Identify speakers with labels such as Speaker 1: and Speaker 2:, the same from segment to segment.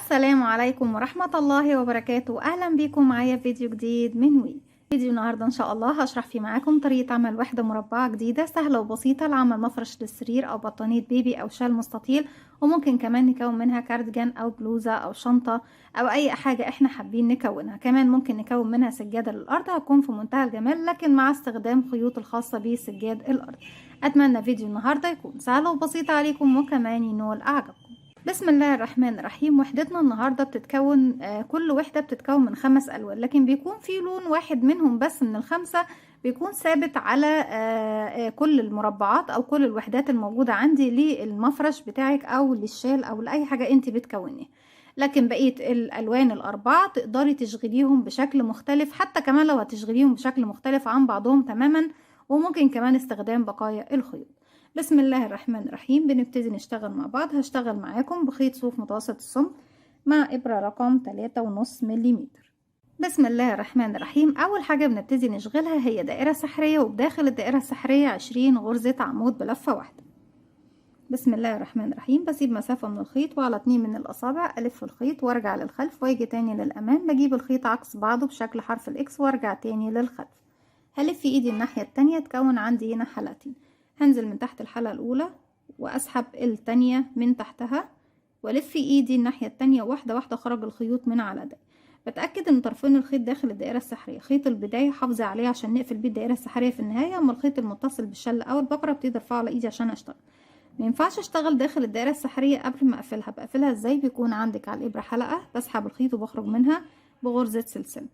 Speaker 1: السلام عليكم ورحمة الله وبركاته. أهلا بكم معايا في فيديو جديد من فيديو النهاردة إن شاء الله هشرح فيه معاكم طريقة عمل وحدة مربعة جديدة سهلة وبسيطة لعمل مفرش للسرير أو بطانية بيبي أو شال مستطيل، وممكن كمان نكون منها كارديجان أو بلوزة أو شنطة أو أي حاجة إحنا حابين نكونها. كمان ممكن نكون منها سجادة للأرض هتكون في منتهى الجمال لكن مع استخدام خيوط الخاصة بسجاد الأرض. أتمنى فيديو النهاردة يكون سهل وبسيط عليكم وكمان ينول أعجابكم. بسم الله الرحمن الرحيم. وحدتنا النهاردة بتتكون كل وحدة بتتكون من 5 ألوان، لكن بيكون في لون واحد منهم بس من ال5 بيكون ثابت على كل المربعات أو كل الوحدات الموجودة عندي للمفرش بتاعك أو للشال أو لأي حاجة انت بتكونيها. لكن بقية الألوان ال4 تقدري تشغليهم بشكل مختلف، حتى كمان لو هتشغليهم بشكل مختلف عن بعضهم تماما، وممكن كمان استخدام بقايا الخيوط. بسم الله الرحمن الرحيم. بنبتدي نشتغل مع بعض. هشتغل معاكم بخيط صوف متوسط السمك مع إبرة رقم 3.5 ملم. بسم الله الرحمن الرحيم. أول حاجة بنبتدي نشغلها هي دائرة سحرية، وبداخل الدائرة السحرية 20 غرزة عمود بلفة واحدة. بسم الله الرحمن الرحيم. بسيب مسافة من الخيط وعلى 2 من الأصابع ألف الخيط وارجع للخلف واجي تاني للأمام، بجيب الخيط عكس بعضه بشكل حرف الإكس وارجع تاني للخلف. هلف ايدي الناحية التانية تكون عندي هنا حلقتين. هنزل من تحت الحلقة الأولى وأسحب التانية من تحتها والف ايدي الناحية التانية واحدة واحدة خرج الخيوط من على ده. بتأكد ان طرفين الخيط داخل الدائرة السحرية. خيط البداية حافظي عليه عشان نقفل بيه الدائرة السحرية في النهاية، اما الخيط المتصل بالشلة او البقرة ابتدي ارفعه على ايدي عشان اشتغل. مينفعش اشتغل داخل الدائرة السحرية قبل ما اقفلها. بقفلها ازاي؟ بيكون عندك على الإبرة حلقة، بسحب الخيط وبخرج منها بغرزة سلسلة.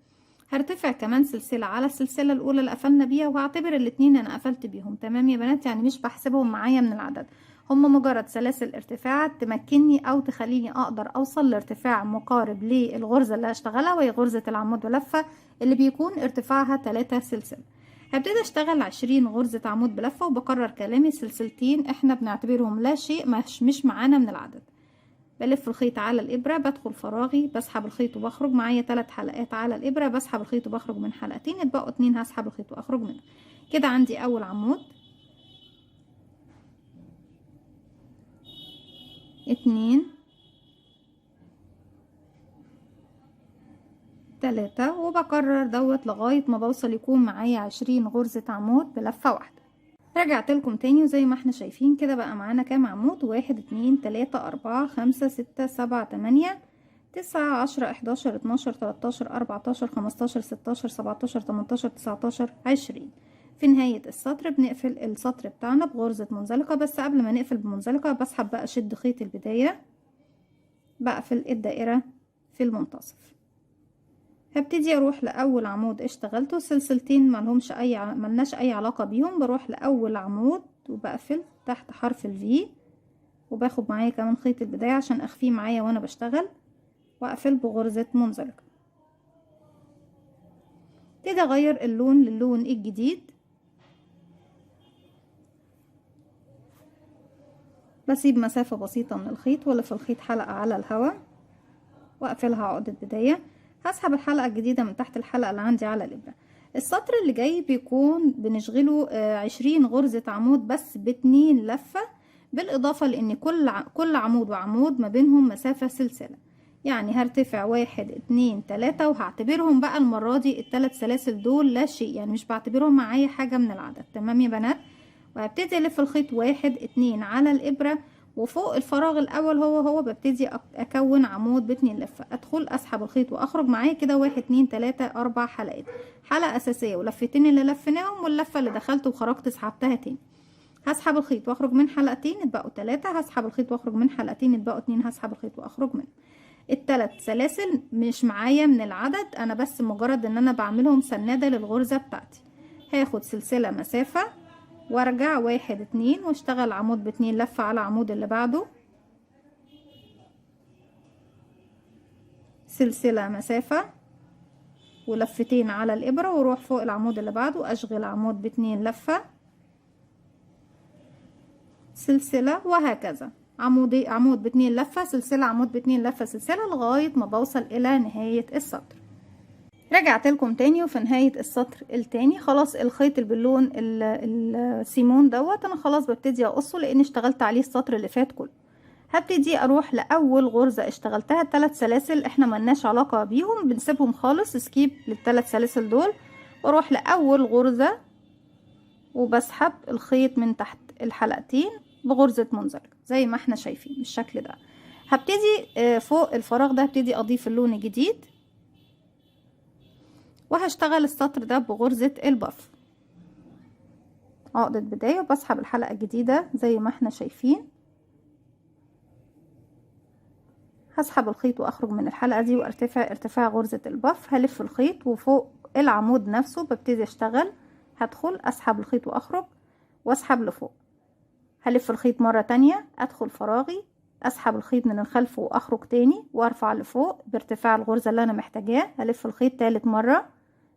Speaker 1: هرتفع كمان سلسلة على السلسلة الأولى اللي قفلنا بيها، وهعتبر الاتنين أنا قفلت بيهم تمام يا بنات، يعني مش بحسبهم معايا من العدد، هما مجرد سلاسل ارتفاع تمكنني أو تخليني أقدر أوصل لارتفاع مقارب للغرزة اللي هشتغلها، وهي غرزة العمود بلفة اللي بيكون ارتفاعها 3 سلسلة. هبتدي اشتغل 20 غرزة عمود بلفة، وبكرر كلامي سلسلتين احنا بنعتبرهم لا شيء، مش معانا من العدد. بلف الخيط على الإبرة، بدخل فراغي، بسحب الخيط وبخرج معايا 3 حلقات على الإبرة، بسحب الخيط وبخرج من حلقتين، اتبقوا 2 هسحب الخيط واخرج منه. كده عندي أول عمود، 2 3، وبكرر دوت لغاية ما بوصل يكون معايا 20 غرزة عمود بلفة واحدة. رجعت لكم تاني وزي ما احنا شايفين كده بقى معانا كام عمود؟ 1 2 3 4 5 6 7 8 9 10 11 12 13 14 15 16 17 18 19 20. في نهاية السطر بنقفل السطر بتاعنا بغرزة منزلقة، بس قبل ما نقفل بمنزلقة بسحب بقى شد خيط البداية، بقفل الدائرة في المنتصف. هبتدي اروح لاول عمود اشتغلته، سلسلتين ملناش اي علاقة بيهم، بروح لاول عمود وبقفل تحت حرف الفي، وباخد معايا كمان خيط البداية عشان اخفيه معايا وانا بشتغل، واقفل بغرزة منزلقة. ابتدي اغير اللون للون الجديد، بسيب مسافة بسيطة من الخيط والف الخيط حلقة على الهواء واقفلها عقدة بداية. هسحب الحلقة الجديدة من تحت الحلقة اللي عندي على الإبرة. السطر اللي جاي بيكون بنشغله 20 غرزة عمود بس ب2 لفة، بالإضافة لأن كل عمود وعمود ما بينهم مسافة سلسلة، يعني هرتفع 1 2 3، وهعتبرهم بقى المرة دي ال3 سلاسل دول لا شيء، يعني مش بعتبرهم معايا حاجة من العدد تمام يا بنات. وهبتدي ألف الخيط 1 2 على الإبرة، وفوق الفراغ الاول هو ببتدي اكون عمود ب2 لفه، ادخل اسحب الخيط واخرج معايا كده 1 2 3 4 حلقات، حلقه اساسيه ولفتين اللي لفيناهم واللفه اللي دخلت وخرجت سحبتها تاني. هسحب الخيط واخرج من حلقتين اتبقوا 3، هسحب الخيط واخرج من حلقتين اتبقوا 2، هسحب الخيط واخرج منه. ال3 سلاسل مش معايا من العدد، انا بس مجرد ان انا بعملهم سناده للغرزه بتاعتي. هاخد سلسله مسافه وارجع 1 2 واشتغل عمود ب2 لفة على العمود اللي بعده، سلسلة مسافة ولفتين على الإبرة، واروح فوق العمود اللي بعده اشغل عمود ب2 لفة، سلسلة، وهكذا عمود ب2 لفة سلسلة، عمود ب2 لفة سلسلة، لغاية ما بوصل الى نهاية السطر. رجعت لكم تاني، وفي نهاية السطر التاني خلاص الخيط اللي باللون السيمون دوت انا خلاص ببتدي اقصه لان اشتغلت عليه السطر اللي فات كله. هبتدي اروح لاول غرزة اشتغلتها 3 سلاسل، احنا ملناش علاقة بيهم، بنسيبهم خالص، سكيب للثلاث سلاسل دول. واروح لاول غرزة وبسحب الخيط من تحت الحلقتين بغرزة منزلقة زي ما احنا شايفين بالشكل ده. هبتدي فوق الفراغ ده هبتدي اضيف اللون الجديد، وهشتغل السطر ده بغرزة البف، عقدة بداية، وبسحب الحلقة الجديدة زي ما احنا شايفين. هسحب الخيط واخرج من الحلقة دي وارتفع ارتفاع غرزة البف. هلف الخيط وفوق العمود نفسه ببتدي اشتغل، هدخل اسحب الخيط واخرج واسحب لفوق. هلف الخيط مرة تانية، ادخل فراغي، اسحب الخيط من الخلف واخرج تاني وارفع لفوق بارتفاع الغرزة اللي انا محتاجاه. هلف الخيط تالت مرة،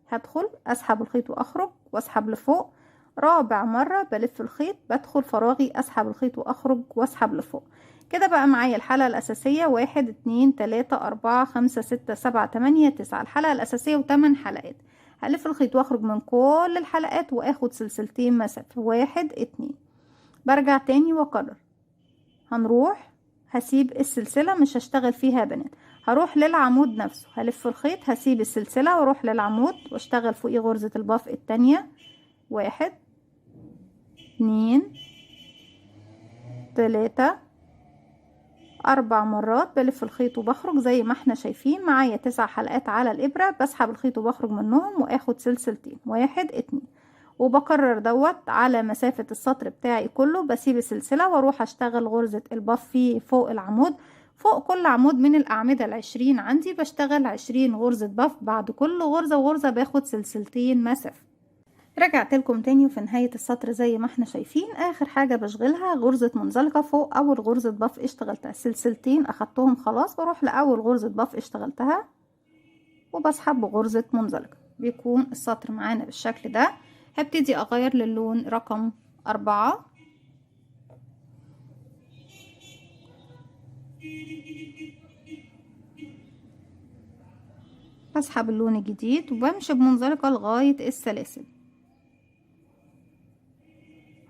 Speaker 1: هدخل اسحب الخيط واخرج واسحب لفوق. رابع مرة بلف الخيط، بدخل فراغي، اسحب الخيط واخرج واسحب لفوق. كده بقى معايا الحلقة الأساسية 1 2 3 4 5 6 7 8 9، الحلقة الأساسية و8 حلقات. هلف الخيط واخرج من كل الحلقات واخد سلسلتين مسافة 1 2. برجع تاني واكرر. هنروح هسيب السلسلة، مش هشتغل فيها يا بنات، هروح للعمود نفسه، هلف الخيط، هسيب السلسلة واروح للعمود واشتغل فوقيه غرزة الباف التانية 1 2 3 4 مرات. بلف الخيط وبخرج زي ما احنا شايفين. معايا 9 حلقات على الإبرة، بسحب الخيط وبخرج منهم واخد سلسلتين 1 2. وبكرر دوت على مسافة السطر بتاعي كله. بسيب السلسلة واروح اشتغل غرزة الباف في فوق العمود. فوق كل عمود من الأعمدة ال20 عندي بشتغل 20 غرزة باف، بعد كل غرزة وغرزة باخد سلسلتين مسافة. رجعت لكم تاني، وفي نهاية السطر زي ما احنا شايفين اخر حاجة بشغلها غرزة منزلقة فوق اول غرزة باف اشتغلتها، سلسلتين اخدتهم خلاص، بروح لاول غرزة باف اشتغلتها وبسحب بغرزة منزلقة. بيكون السطر معانا بالشكل ده. هبتدي اغير للون رقم 4. بسحب اللون الجديد وبمشي بمنزلقة لغاية السلاسل،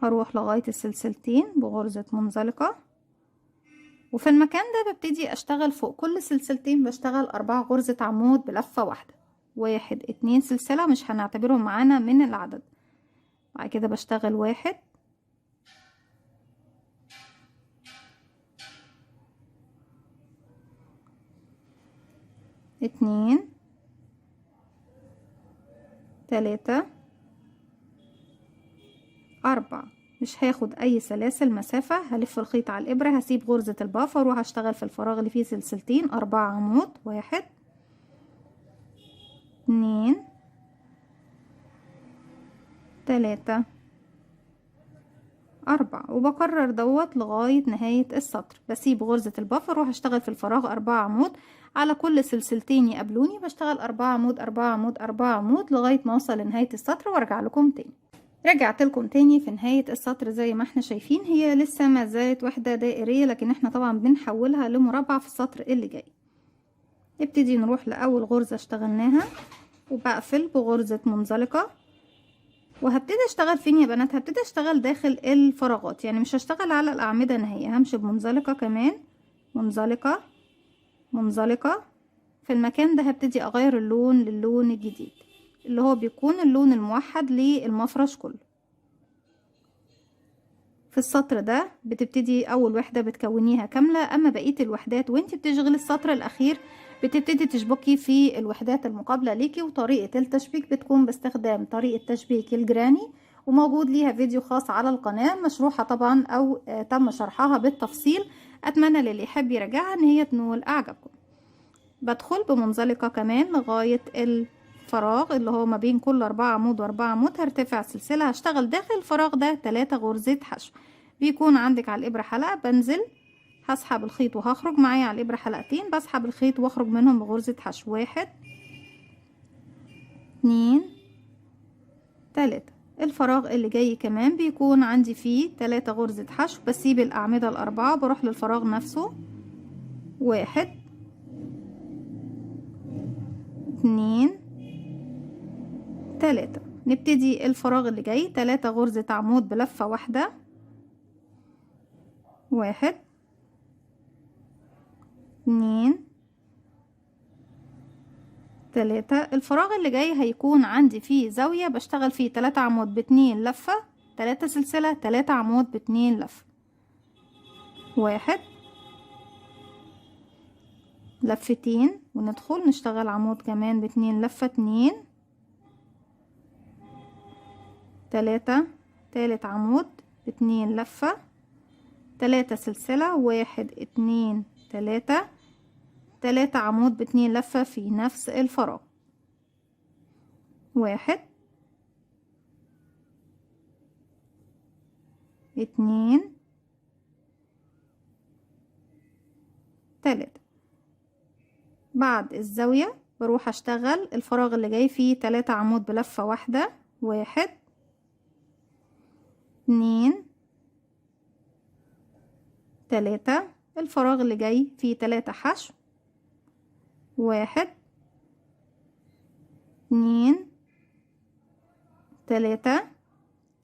Speaker 1: هروح لغاية السلسلتين بغرزة منزلقة. وفي المكان ده ببتدي اشتغل فوق كل سلسلتين بشتغل 4 غرزة عمود بلفة واحدة، 1 2 سلسلة مش هنعتبرهم معانا من العدد. بعد كده بشتغل 1 2 3 4. مش هاخد اي سلاسل مسافة. هلف الخيط على الابرة، هسيب غرزة الباف واروح اشتغل في الفراغ اللي فيه سلسلتين 4 عمود، 1 2 3 4. وبكرر دوت لغاية نهاية السطر. بسيب غرزة الباف واروح اشتغل في الفراغ 4 عمود على كل سلسلتين يقابلوني، بشتغل 4 عمود 4 عمود 4 عمود لغاية ما اوصل لنهاية السطر وارجع لكم تاني. رجعت لكم تاني في نهاية السطر زي ما احنا شايفين. هي لسه ما زالت وحدة دائرية، لكن احنا طبعا بنحولها لمربع في السطر اللي جاي. نبتدي نروح لأول غرزة اشتغلناها وبقفل بغرزة منزلقة. وهبتدي اشتغل فين يا بنات؟ هبتدي اشتغل داخل الفراغات، يعني مش هشتغل على الأعمدة نهائية، همشي بمنزلقة كمان، منزلقة منزلقة. في المكان ده هبتدي اغير اللون للون الجديد اللي هو بيكون اللون الموحد للمفرش كله. في السطر ده بتبتدي اول وحدة بتكونيها كاملة، اما بقية الوحدات وانت بتشغلي السطر الاخير بتبتدي تشبكي في الوحدات المقابلة ليكي. وطريقة التشبيك بتكون باستخدام طريقة تشبيك الجراني، وموجود ليها فيديو خاص على القناة مشروحة طبعا او تم شرحها بالتفصيل. اتمنى للي يحب يراجعها ان هي تنول اعجابكم. بدخل بمنزلقة كمان لغاية الفراغ اللي هو ما بين كل 4 عمود و4 عمود، هرتفع سلسلة، هشتغل داخل الفراغ ده 3 غرزة حشو. بيكون عندك على الإبرة حلقة، بنزل هسحب الخيط وهخرج، معايا على الإبرة حلقتين، بسحب الخيط واخرج منهم بغرزة حشو، 1 2 3. الفراغ اللي جاي كمان بيكون عندي فيه 3 غرزة حشو، بسيب الأعمدة الأربعة بروح للفراغ نفسه، 1 2 3. نبتدي الفراغ اللي جاي 3 غرزة عمود بلفة واحدة، 1 2 3. الفراغ اللي جاي هيكون عندي فيه زاوية بشتغل فيه 3 عمود ب2 لفة، 3 سلسلة، 3 عمود ب2 لفة، 1 لفتين وندخل نشتغل عمود كمان ب2 لفة، 2 3 تالت عمود ب2 لفة، 3 سلسلة، 1 2 3 3 عمود ب2 لفة في نفس الفراغ، 1 2 3. بعد الزاوية بروح اشتغل الفراغ اللي جاي فيه 3 عمود بلفة واحدة، 1 2 3. الفراغ اللي جاي فيه 3 حشو، 1 2 3.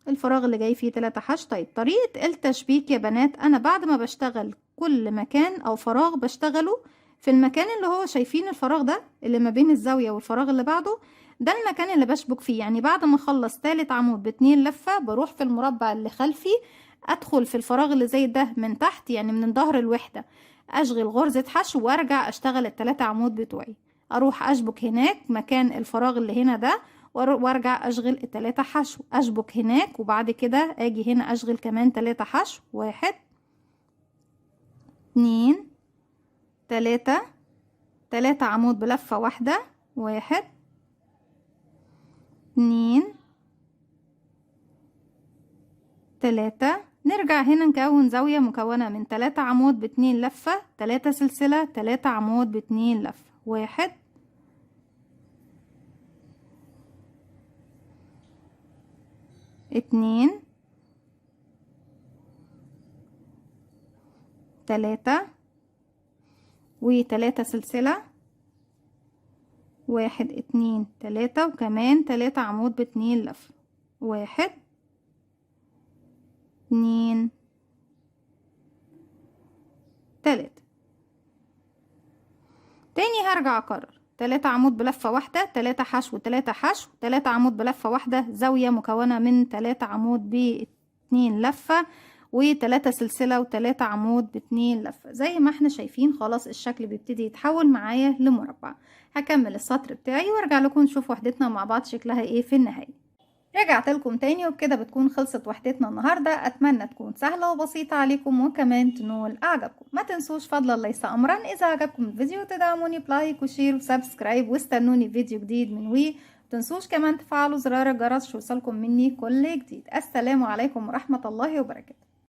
Speaker 1: الفراغ اللي جاي فيه 3 حشو. طيب طريقة التشبيك يا بنات، انا بعد ما بشتغل كل مكان او فراغ بشتغله في المكان اللي هو شايفين الفراغ ده اللي ما بين الزاوية والفراغ اللي بعده، ده المكان اللي بشبك فيه. يعني بعد ما اخلص تالت عمود ب2 لفة بروح في المربع اللي خلفي ادخل في الفراغ اللي زي ده من تحت، يعني من ظهر الوحدة، اشغل غرزة حشو وارجع اشتغل ال3 عمود بتوعي، اروح اشبك هناك مكان الفراغ اللي هنا ده وارجع اشغل ال3 حشو، اشبك هناك وبعد كده اجي هنا اشغل كمان 3 حشو، 1 2 3 3 عمود بلفة واحدة، 1 2 3. نرجع هنا نكون زاوية مكونة من 3 عمود ب2 لفة، 3 سلسلة، 3 عمود ب2 لفة، 1 2 3 و3 سلسلة، 1 2 3 وكمان 3 عمود ب2 لفة، 1 2 3. تاني هرجع اكرر 3 عمود بلفة واحدة، 3 حشو، 3 حشو، 3 عمود بلفة واحدة، زاوية مكونة من 3 عمود ب2 لفة و3 سلسلة و3 عمود ب2 لفة. زي ما احنا شايفين خلاص الشكل بيبتدي يتحول معايا لمربع. هكمل السطر بتاعي وارجع لكم نشوف وحدتنا مع بعض شكلها ايه في النهاية. رجعت لكم تاني وبكده بتكون خلصت وحدتنا النهاردة. اتمنى تكون سهلة وبسيطة عليكم وكمان تنول اعجابكم. ما تنسوش فضلا ليس امرا اذا عجبكم الفيديو تدعموني بلايك وشير وسبسكرايب واستنوني في فيديو جديد من وي. متنسوش كمان تفعلوا زرار الجرس يوصلكم مني كل جديد. السلام عليكم ورحمة الله وبركاته.